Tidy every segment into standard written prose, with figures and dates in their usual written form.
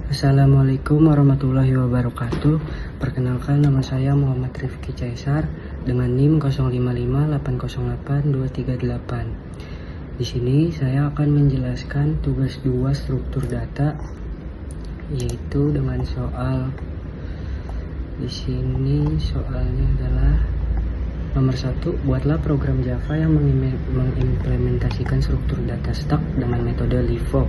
Assalamualaikum warahmatullahi wabarakatuh. Perkenalkan, nama saya Muhammad Rifki Caesar dengan NIM 0558082338. Di sini saya akan menjelaskan tugas 2 struktur data, yaitu dengan soal. Di sini soalnya adalah nomor 1, buatlah program Java yang mengimplementasikan struktur data stack dengan metode LIFO,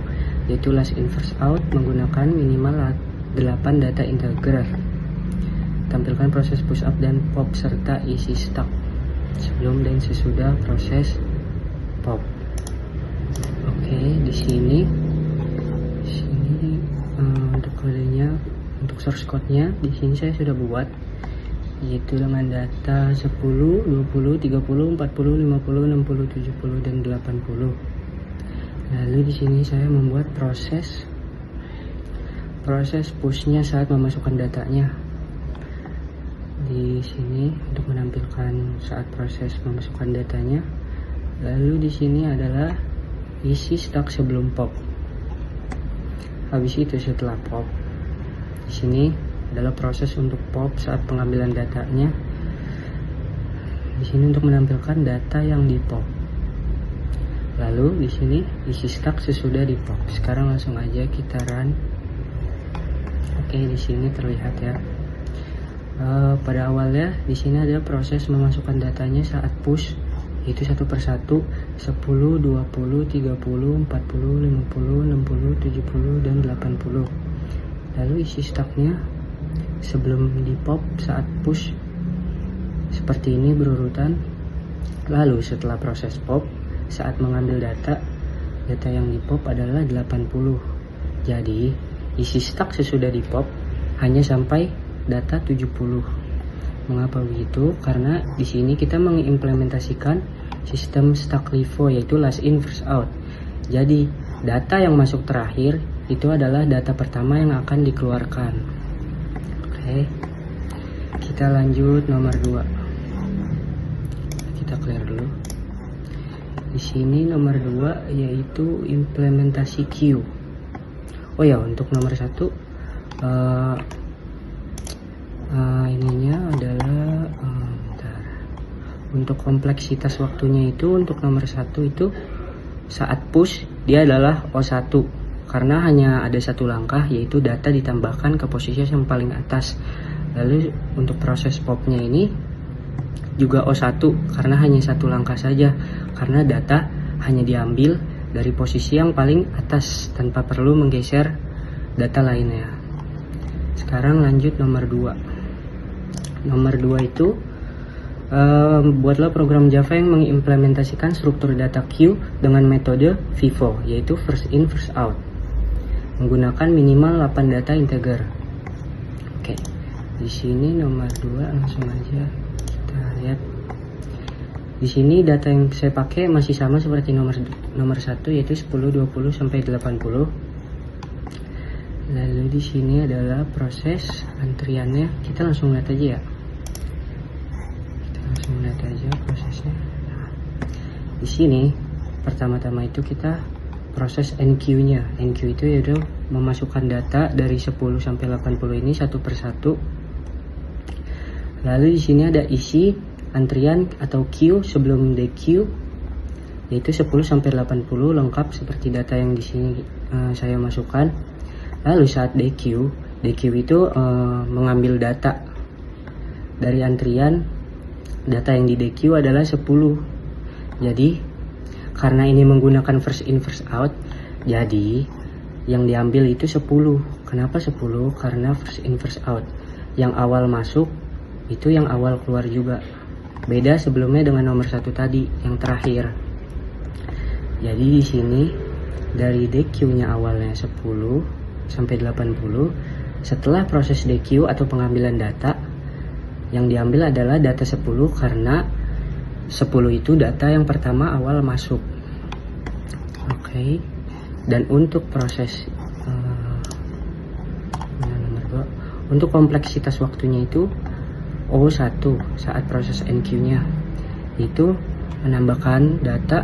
yaitu last in first out, menggunakan minimal 8 data integer. Tampilkan proses push up dan pop serta isi stack sebelum dan sesudah proses pop. Oke, di sini untuk kodenya, untuk source code-nya di sini saya sudah buat, yaitu dengan data 10, 20, 30, 40, 50, 60, 70 dan 80. Lalu di sini saya membuat proses push-nya saat memasukkan datanya. Di sini untuk menampilkan saat proses memasukkan datanya. Lalu di sini adalah isi stack sebelum pop. Habis itu setelah pop, di sini adalah proses untuk pop saat pengambilan datanya. Di sini untuk menampilkan data yang di pop. Lalu di sini isi stack sesudah di pop. Sekarang langsung aja kita run. Oke, di sini terlihat ya. Pada awalnya di sini ada proses memasukkan datanya saat push, itu satu persatu 10, 20, 30, 40, 50, 60, 70 dan 80. Lalu isi stacknya sebelum di pop saat push seperti ini berurutan. Lalu setelah proses pop saat mengambil data yang di pop adalah 80. Jadi isi stack sesudah di pop hanya sampai data 70. Mengapa begitu? Karena di sini kita mengimplementasikan sistem stack LIFO, yaitu last in first out. Jadi data yang masuk terakhir itu adalah data pertama yang akan dikeluarkan. Oke, kita lanjut nomor 2. Kita clear dulu. Di sini nomor 2 yaitu implementasi queue. Oh ya, untuk nomor 1 ininya adalah untuk kompleksitas waktunya itu, untuk nomor 1 itu saat push dia adalah O1 karena hanya ada satu langkah, yaitu data ditambahkan ke posisi yang paling atas. Lalu untuk proses popnya ini juga O1 karena hanya satu langkah saja, karena data hanya diambil dari posisi yang paling atas tanpa perlu menggeser data lainnya. Sekarang lanjut nomor 2. Nomor 2 itu buatlah program Java yang mengimplementasikan struktur data queue dengan metode FIFO, yaitu first in first out, menggunakan minimal 8 data integer. Oke, di sini nomor 2 langsung aja kita lihat. Di sini data yang saya pakai masih sama seperti nomor 1, yaitu 10, 20 sampai 80. Lalu di sini adalah proses antriannya. Kita langsung lihat aja ya. Prosesnya. Nah, di sini pertama-tama itu kita proses NQ-nya. NQ itu yaitu memasukkan data dari 10 sampai 80 ini satu persatu. Lalu di sini ada isi antrian atau queue sebelum DQ, yaitu 10 sampai 80 lengkap seperti data yang di sini saya masukkan. Lalu saat DQ itu mengambil data dari antrian. Data yang di DQ adalah 10. Jadi karena ini menggunakan first in first out, jadi yang diambil itu 10. Kenapa 10? Karena first in first out. Yang awal masuk itu yang awal keluar juga. Beda sebelumnya dengan nomor 1 tadi yang terakhir. Jadi di sini dari DQ-nya awalnya 10 sampai 80. Setelah proses DQ atau pengambilan data, yang diambil adalah data 10 karena 10 itu data yang pertama awal masuk. Oke. Dan untuk proses nomor 2, untuk kompleksitas waktunya itu O1 saat proses NQ-nya, itu menambahkan data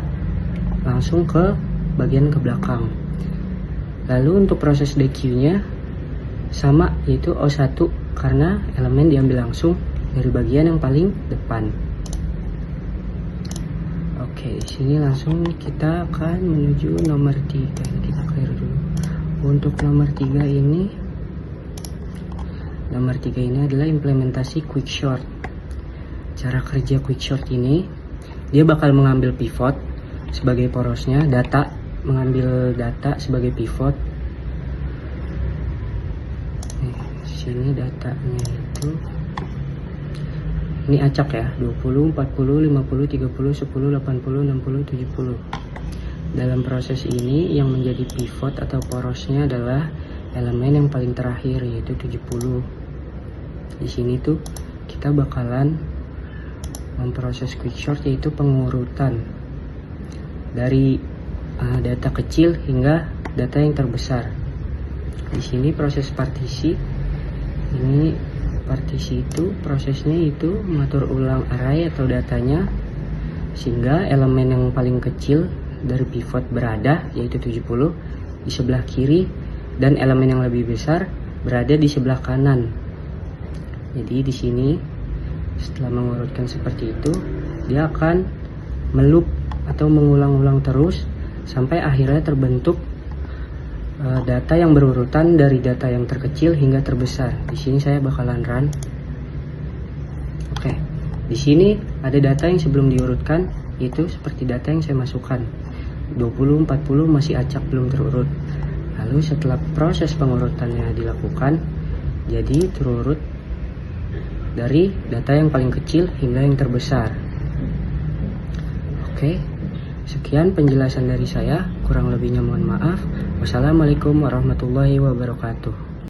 langsung ke bagian ke belakang. Lalu untuk proses DQ-nya sama, yaitu O1, karena elemen diambil langsung dari bagian yang paling depan. Oke, sini langsung kita akan menuju nomor 3. Kita clear dulu. Untuk nomor 3 ini adalah implementasi quickshort. Cara kerja quickshort ini, dia bakal mengambil pivot sebagai porosnya, mengambil data sebagai pivot. Sini datanya itu, ini acak ya, 20, 40, 50, 30, 10, 80, 60, 70. Dalam proses ini yang menjadi pivot atau porosnya adalah elemen yang paling terakhir, yaitu 70. Di sini tuh kita bakalan memproses quickshort, yaitu pengurutan dari data kecil hingga data yang terbesar. Di sini proses partisi, ini partisi itu prosesnya itu mengatur ulang array atau datanya sehingga elemen yang paling kecil dari pivot berada, yaitu 70, di sebelah kiri, dan elemen yang lebih besar berada di sebelah kanan. Jadi di sini setelah mengurutkan seperti itu, dia akan meloop atau mengulang-ulang terus sampai akhirnya terbentuk data yang berurutan dari data yang terkecil hingga terbesar. Di sini saya bakalan run. Oke, di sini ada data yang sebelum diurutkan, itu seperti data yang saya masukkan. 20, 40 masih acak, belum terurut. Lalu setelah proses pengurutannya dilakukan, jadi terurut dari data yang paling kecil hingga yang terbesar. Oke, sekian penjelasan dari saya. Kurang lebihnya mohon maaf. Wassalamualaikum warahmatullahi wabarakatuh.